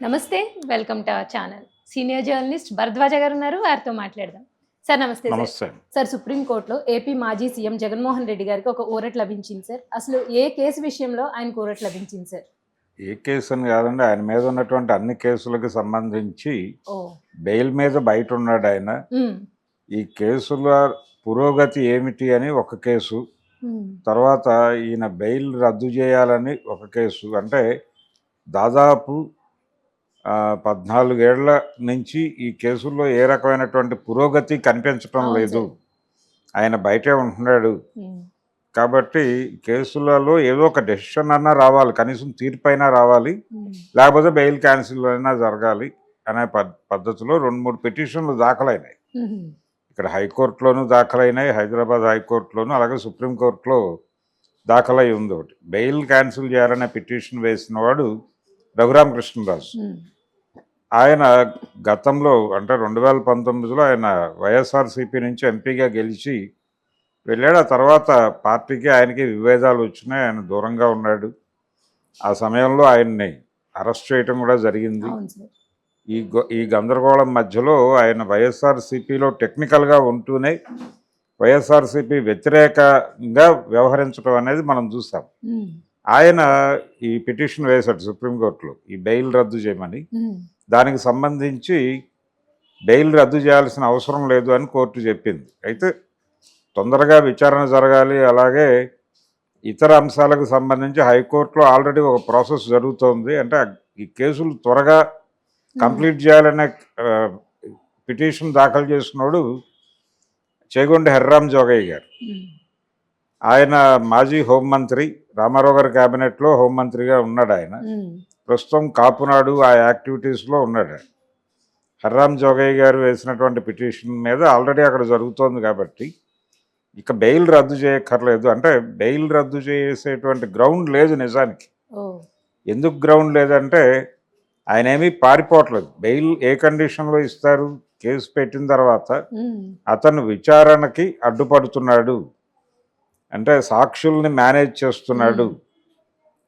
నమస్తే. Welcome to our channel. Senior journalist Bharadwaj గారు ఉన్నారు. వారితో మాట్లాడదాం. సార్ నమస్తే సార్. నమస్తే. సార్ సుప్రీంకోర్టులో ఏపీ మాజీ సీఎం జగన్మోహన్ రెడ్డి గారికి ఒక ఊరట లభించింది సార్. అసలు ఏ కేసు విషయంలో ఆయనకు ఊరట లభించింది సార్? ఏ కేసు అని కాదండి, ఆయన మీద ఉన్నటువంటి అన్ని కేసులకు సంబంధించి ఓ బెయిల్ మీద బయట ఉన్నాడు ఆయన. ఉమ్, ఈ కేసుల పురోగతి ఏమిటి అని ఒక కేసు, ఉమ్, తర్వాత ఈయన బెయిల్ రద్దు చేయాలని ఒక కేసు. అంటే దాదాపు 14 ఏళ్ల నుంచి ఈ కేసుల్లో ఏ రకమైనటువంటి పురోగతి కనిపించటం అవును లేదు. సార్. ఆయన బయటే ఉంటున్నాడు. ఉమ్, కాబట్టి కేసులలో ఏదో ఒక డెసిషన్ అన్నా రావాలి, కనీసం తీర్పు అయినా రావాలి, ఉమ్, లేకపోతే బెయిల్ క్యాన్సిల్ అయినా జరగాలి అనే పద్ధతిలో 2-3 పిటిషన్లు దాఖలైనాయి. ఉమ్, ఇక్కడ హైకోర్టులోనూ దాఖలైనాయి, హైదరాబాద్ హైకోర్టులోనూ, అలాగే సుప్రీంకోర్టులో దాఖలై ఉంది ఒకటి. బెయిల్ క్యాన్సిల్ చేయాలనే పిటిషన్ వేసిన వాడు రఘురామకృష్ణరాజు. ఉమ్, ఆయన గతంలో అంటే 2019లో ఆయన వైఎస్ఆర్సీపీ నుంచి ఎంపీగా గెలిచి వెళ్ళాడు. ఆ తర్వాత పార్టీకి ఆయనకి విభేదాలు వచ్చినాయి, ఆయన దూరంగా ఉన్నాడు. ఆ సమయంలో ఆయన్ని అరెస్ట్ చేయటం కూడా జరిగింది. అవును సార్. ఈ గందరగోళం మధ్యలో ఆయన వైఎస్ఆర్సీపీలో టెక్నికల్గా ఉంటూనే వైఎస్ఆర్సీపీ వ్యతిరేకంగా వ్యవహరించడం అనేది మనం చూసాం. ఉమ్, ఆయన ఈ పిటిషన్ వేశాడు సుప్రీంకోర్టులో, ఈ బెయిల్ రద్దు చేయమని. ఉమ్, దానికి సంబంధించి బెయిల్ రద్దు చేయాల్సిన అవసరం లేదు అని కోర్టు చెప్పింది. అయితే తొందరగా విచారణ జరగాలి, అలాగే ఇతర అంశాలకు సంబంధించి హైకోర్టులో ఆల్రెడీ ఒక ప్రాసెస్ జరుగుతోంది. అంటే ఈ కేసులు త్వరగా కంప్లీట్ చేయాలనే పిటిషన్ దాఖలు చేసినోడు చేగొండ హర్రామ్ జోగయ్య గారు. ఉమ్, ఆయన మాజీ హోంమంత్రి, రామారావు గారి క్యాబినెట్లో హోంమంత్రిగా ఉన్నాడు ఆయన. ఉమ్, ప్రస్తుతం కాపునాడు ఆ యాక్టివిటీస్లో ఉన్నాడు. హర్రామ్ జోగయ్య గారు వేసినటువంటి పిటిషన్ మీద ఆల్రెడీ అక్కడ జరుగుతోంది కాబట్టి ఇక బెయిల్ రద్దు చేయక్కర్లేదు. అంటే బెయిల్ రద్దు చేసేటువంటి గ్రౌండ్ లేదు నిజానికి. ఓ ఎందుకు గ్రౌండ్ లేదంటే ఆయన ఏమీ పారిపోవట్లేదు. బెయిల్ ఏ కండిషన్లో ఇస్తారు? కేసు పెట్టిన తర్వాత ఉమ్, అతను విచారణకి అడ్డుపడుతున్నాడు, అంటే సాక్షుల్ని మేనేజ్ చేస్తున్నాడు,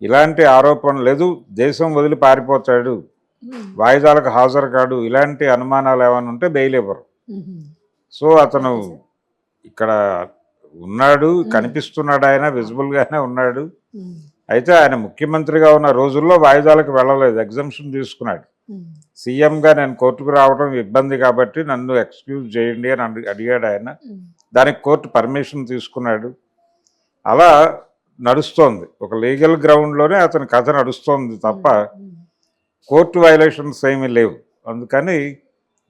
ఇలాంటి ఆరోపణ లేదు, దేశం వదిలి పారిపోతాడు, ఉమ్, వాయిదాలకు హాజరు కాడు, ఇలాంటి అనుమానాలు ఏమైనా ఉంటే బెయిల్ ఇవ్వరు. ఉమ్, సో అతను ఇక్కడ ఉన్నాడు, కనిపిస్తున్నాడు, ఆయన విజిబుల్గానే ఉన్నాడు. ఉమ్, అయితే ఆయన ముఖ్యమంత్రిగా ఉన్న రోజుల్లో వాయిదాలకు వెళ్ళలేదు, ఎగ్జంప్షన్ తీసుకున్నాడు. ఉమ్, సీఎంగా నేను కోర్టుకు రావడం ఇబ్బంది కాబట్టి నన్ను ఎక్స్క్యూజ్ చేయండి అని అడిగాడు ఆయన. ఉమ్, దానికి కోర్టు పర్మిషన్ తీసుకున్నాడు. అలా నడుస్తోంది, ఒక లీగల్ గ్రౌండ్లోనే అతని కథ నడుస్తోంది తప్ప ఉమ్, కోర్టు వైలేషన్స్ ఏమీ లేవు. అందుకని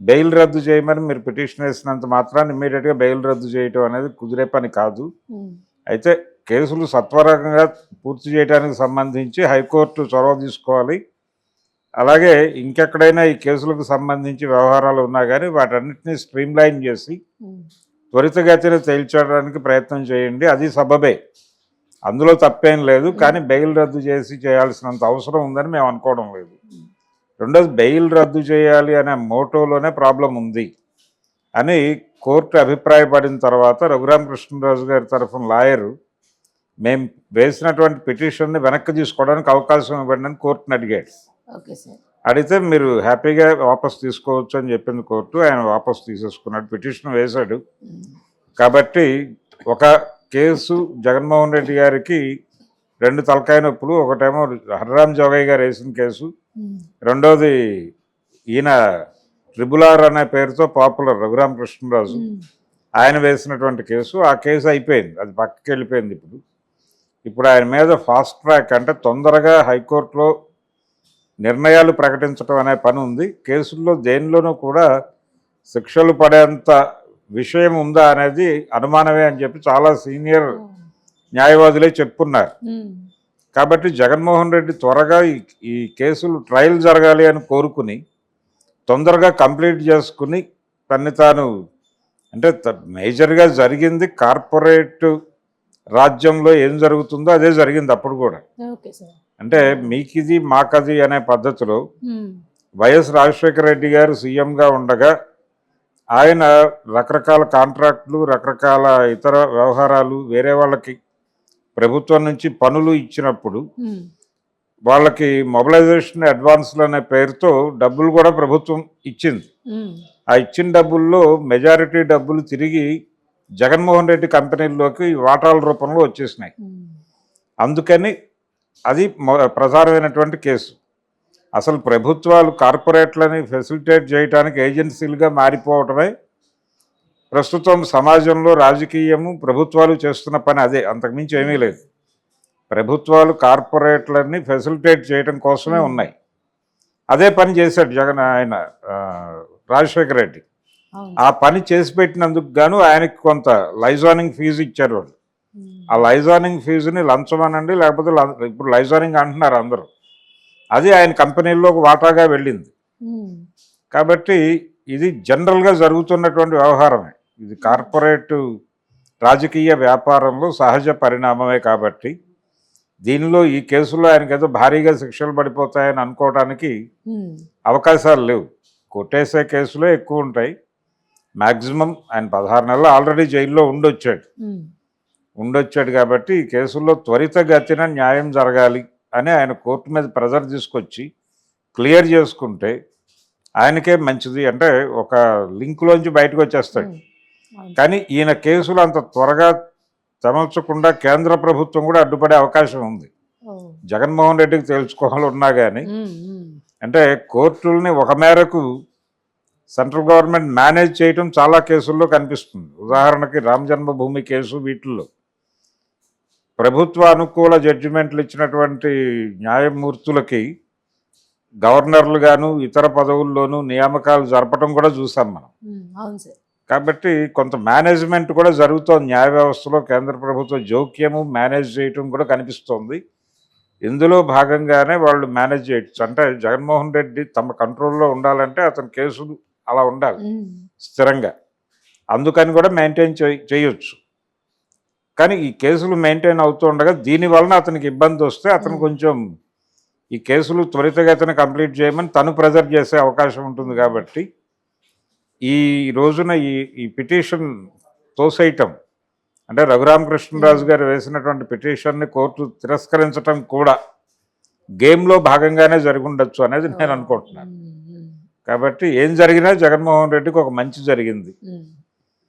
బెయిల్ రద్దు చేయమని మీరు పిటిషన్ వేసినంత మాత్రాన్ని ఇమ్మీడియట్గా బెయిల్ రద్దు చేయటం అనేది కుదిరే పని కాదు. ఉమ్, అయితే కేసులు సత్వరంగా పూర్తి చేయడానికి సంబంధించి హైకోర్టు చొరవ తీసుకోవాలి. అలాగే ఇంకెక్కడైనా ఈ కేసులకు సంబంధించి వ్యవహారాలు ఉన్నా కానీ వాటన్నిటినీ స్ట్రీమ్లైన్ చేసి ఉమ్, త్వరితగతిన తేల్చడానికి ప్రయత్నం చేయండి. అది సబబే, అందులో తప్పేం లేదు. కానీ బెయిల్ రద్దు చేయాల్సినంత అవసరం ఉందని మేము అనుకోవడం లేదు. రెండోది, బెయిల్ రద్దు చేయాలి అనే మోటోలోనే ప్రాబ్లం ఉంది అని కోర్టు అభిప్రాయపడిన తర్వాత రఘురామకృష్ణరాజు గారి తరఫున లాయరు మేము వేసినటువంటి పిటిషన్ని వెనక్కి తీసుకోవడానికి అవకాశం ఇవ్వండి అని కోర్టుని అడిగాడు. Okay sir. అడిగితే మీరు హ్యాపీగా వాపస్ తీసుకోవచ్చు అని చెప్పింది కోర్టు. ఆయన వాపస్ తీసేసుకున్నాడు, పిటిషన్ వేశాడు. ఉమ్, కాబట్టి ఒక కేసు జగన్మోహన్ రెడ్డి గారికి 2 తలకాయ నొప్పులు. ఒకటేమో హర్రామ్ జోగయ్య గారు వేసిన కేసు, ఉమ్, రెండోది ఈయన ట్రిబులార్ అనే పేరుతో పాపులర్ రఘురామకృష్ణరాజు ఉమ్, ఆయన వేసినటువంటి కేసు. ఆ కేసు అయిపోయింది, అది పక్కకి వెళ్ళిపోయింది. ఇప్పుడు ఆయన మీద ఫాస్ట్ ట్రాక్ అంటే తొందరగా హైకోర్టులో నిర్ణయాలు ప్రకటించడం అనే పని ఉంది. కేసుల్లో దేనిలోనూ కూడా శిక్షలు పడేంత విషయం ఉందా అనేది అనుమానమే అని చెప్పి చాలా సీనియర్ న్యాయవాదులే చెప్పున్నారు. ఉమ్, కాబట్టి జగన్మోహన్ రెడ్డి త్వరగా ఈ కేసులు ట్రయల్ జరగాలి అని కోరుకుని తొందరగా కంప్లీట్ చేసుకుని తన్ని తాను, అంటే మేజర్గా జరిగింది కార్పొరేట్ రాజ్యంలో ఏం జరుగుతుందో అదే జరిగింది అప్పుడు కూడా. Okay sir. అంటే మీకిది మాకది అనే పద్ధతిలో ఉమ్, వైఎస్ రాజశేఖర రెడ్డి గారు సీఎంగా ఉండగా ఆయన రకరకాల కాంట్రాక్టులు, రకరకాల ఇతర వ్యవహారాలు వేరే వాళ్ళకి ప్రభుత్వం నుంచి పనులు ఇచ్చినప్పుడు ఉమ్, వాళ్ళకి మొబిలైజేషన్ అడ్వాన్స్లు అనే పేరుతో డబ్బులు కూడా ప్రభుత్వం ఇచ్చింది. ఆ ఇచ్చిన డబ్బుల్లో మెజారిటీ డబ్బులు తిరిగి జగన్మోహన్ రెడ్డి కంపెనీల్లోకి వాటాల రూపంలో వచ్చేసినాయి. అందుకని అది ప్రధానమైనటువంటి కేసు. అసలు ప్రభుత్వాలు కార్పొరేట్లని ఫెసిలిటేట్ చేయడానికి ఏజెన్సీలుగా మారిపోవటమే ప్రస్తుతం సమాజంలో రాజకీయము ప్రభుత్వాలు చేస్తున్న పని అదే, అంతకుమించి ఏమీ లేదు. ప్రభుత్వాలు కార్పొరేట్లని ఫెసిలిటేట్ చేయడం కోసమే ఉన్నాయి. అదే పని చేశాడు ఆయన రాజశేఖర రెడ్డి. ఆ పని చేసి పెట్టినందుకు గాను ఆయనకి కొంత లైజానింగ్ ఫీజు ఇచ్చారు వాళ్ళు. ఆ లైజానింగ్ ఫీజుని లంచం అనండి, లేకపోతే ఇప్పుడు లైజానింగ్ అంటున్నారు అందరూ, అది ఆయన కంపెనీల్లో ఒక వాటాగా వెళ్ళింది. కాబట్టి ఇది జనరల్గా జరుగుతున్నటువంటి వ్యవహారమే. ఇది కార్పొరేట్ రాజకీయ వ్యాపారంలో సహజ పరిణామమే. కాబట్టి దీనిలో ఈ కేసులో ఆయనకి ఏదో భారీగా శిక్షలు పడిపోతాయని అనుకోవడానికి అవకాశాలు లేవు. కొట్టేసే కేసులే ఎక్కువ ఉంటాయి. మ్యాక్సిమం ఆయన 16 నెలలు ఆల్రెడీ జైల్లో ఉండొచ్చాడు. కాబట్టి ఈ కేసుల్లో త్వరితగతిన న్యాయం జరగాలి అని ఆయన కోర్టు మీద ప్రెజర్ తీసుకొచ్చి క్లియర్ చేసుకుంటే ఆయనకే మంచిది. అంటే ఒక లింక్లోంచి బయటకు వచ్చేస్తాడు. కానీ ఈయన కేసులు అంత త్వరగా తెమల్చకుండా కేంద్ర ప్రభుత్వం కూడా అడ్డుపడే అవకాశం ఉంది. జగన్మోహన్ రెడ్డికి తెలుసుకోవాలి ఉన్నా కానీ, అంటే కోర్టుల్ని ఒక మేరకు సెంట్రల్ గవర్నమెంట్ మేనేజ్ చేయటం చాలా కేసుల్లో కనిపిస్తుంది. ఉదాహరణకి రామ్ జన్మభూమి కేసు, వీటిల్లో ప్రభుత్వ అనుకూల జడ్జిమెంట్లు ఇచ్చినటువంటి న్యాయమూర్తులకి గవర్నర్లు గాను ఇతర పదవుల్లోనూ నియామకాలు జరపడం కూడా చూసాం మనం. కాబట్టి కొంత మేనేజ్మెంట్ కూడా జరుగుతోంది న్యాయ వ్యవస్థలో. కేంద్ర ప్రభుత్వ జోక్యము మేనేజ్ చేయటం కూడా కనిపిస్తోంది. ఇందులో భాగంగానే వాళ్ళు మేనేజ్ చేయొచ్చు. అంటే జగన్మోహన్ రెడ్డి తమ కంట్రోల్లో ఉండాలంటే అతని కేసులు అలా ఉండాలి స్థిరంగా. అందుకని కూడా మెయింటైన్ చేయొచ్చు. కానీ ఈ కేసులు మెయింటైన్ అవుతూ ఉండగా దీనివలన అతనికి ఇబ్బంది వస్తే అతను కొంచెం ఈ కేసులు త్వరితగతిన కంప్లీట్ చేయమని తను ప్రెజర్ చేసే అవకాశం ఉంటుంది. కాబట్టి ఈ రోజున ఈ పిటిషన్ తోసేయటం, అంటే రఘురామకృష్ణరాజు గారు వేసినటువంటి పిటిషన్ని కోర్టు తిరస్కరించడం కూడా గేమ్లో భాగంగానే జరిగి ఉండొచ్చు అనేది నేను అనుకుంటున్నాను. కాబట్టి ఏం జరిగినా జగన్మోహన్ రెడ్డికి ఒక మంచి జరిగింది.